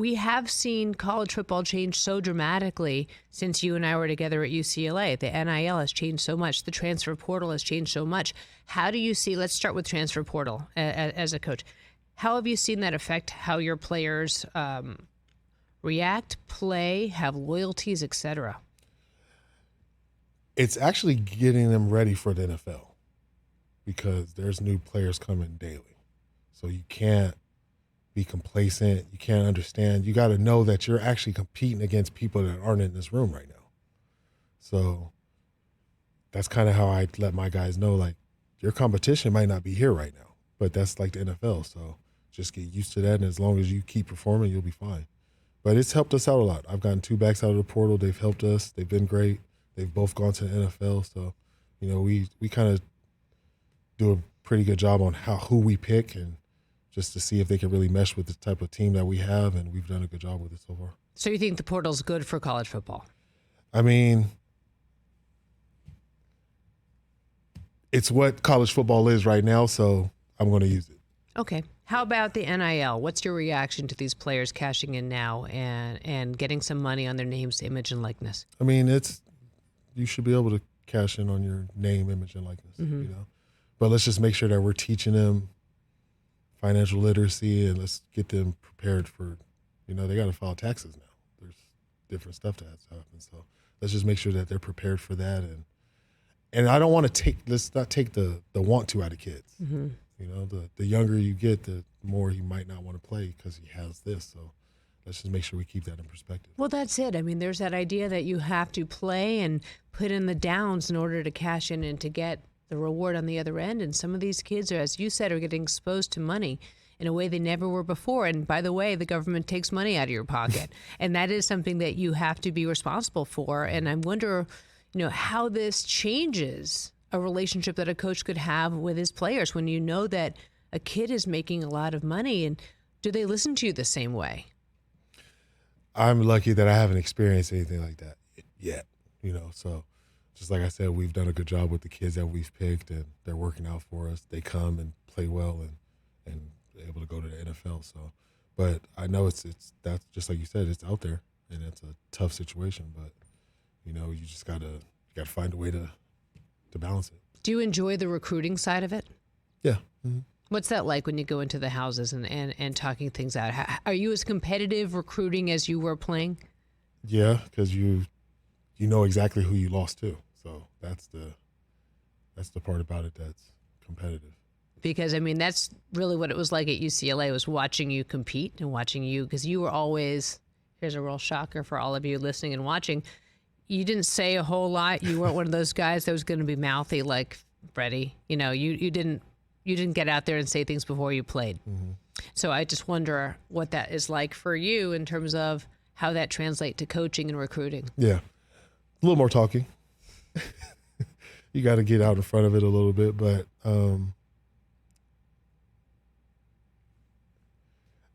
we have seen college football change so dramatically since you and I were together at UCLA. The NIL has changed so much. The transfer portal has changed so much. How do you see, let's start with transfer portal as a coach. How have you seen that affect how your players react, play, have loyalties, etc.? It's actually getting them ready for the NFL because there's new players coming daily. So you can't be complacent. You can't understand. You got to know that you're actually competing against people that aren't in this room right now. So that's kind of how I let my guys know, like, your competition might not be here right now, but that's like the NFL. So just get used to that, and as long as you keep performing, you'll be fine. But it's helped us out a lot. I've gotten 2 backs out of the portal. They've helped us. They've been great. They've both gone to the NFL. So, we kind of do a pretty good job on who we pick and just to see if they can really mesh with the type of team that we have, and we've done a good job with it so far. So you think the portal's good for college football? I mean, it's what college football is right now, so I'm going to use it. Okay. How about the NIL? What's your reaction to these players cashing in now and getting some money on their names, image, and likeness? I mean, you should be able to cash in on your name, image, and likeness, But let's just make sure that we're teaching them financial literacy, and let's get them prepared for, they got to file taxes now. There's different stuff that has to happen. So let's just make sure that they're prepared for that. And I don't want to let's not take the want to out of kids. Mm-hmm. The younger you get, the more he might not want to play because he has this. So let's just make sure we keep that in perspective. Well, that's it. I mean, there's that idea that you have to play and put in the downs in order to cash in and to get the reward on the other end. And some of these kids, as you said, are getting exposed to money in a way they never were before. And by the way, the government takes money out of your pocket. And that is something that you have to be responsible for. And I wonder, how this changes a relationship that a coach could have with his players when you know that a kid is making a lot of money. And do they listen to you the same way? I'm lucky that I haven't experienced anything like that yet, so just like I said, we've done a good job with the kids that we've picked, and they're working out for us. They come and play well and able to go to the NFL. So, but I know it's that's just like you said, it's out there, and it's a tough situation, but you just gotta find a way to balance it. Do you enjoy the recruiting side of it? Yeah. Mm-hmm. What's that like when you go into the houses and talking things out? Are you as competitive recruiting as you were playing? Yeah, because you know exactly who you lost to. So that's the part about it that's competitive. Because, that's really what it was like at UCLA, was watching you compete and watching you, because you were always, here's a real shocker for all of you listening and watching, you didn't say a whole lot. You weren't one of those guys that was going to be mouthy like Freddie. You didn't get out there and say things before you played. Mm-hmm. So I just wonder what that is like for you in terms of how that translates to coaching and recruiting. Yeah. A little more talking. You got to get out in front of it a little bit, but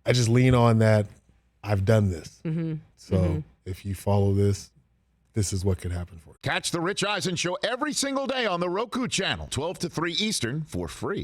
I just lean on that. I've done this. Mm-hmm. So if you follow this is what could happen for you. Catch the Rich Eisen Show every single day on the Roku channel, 12 to 3 Eastern, for free.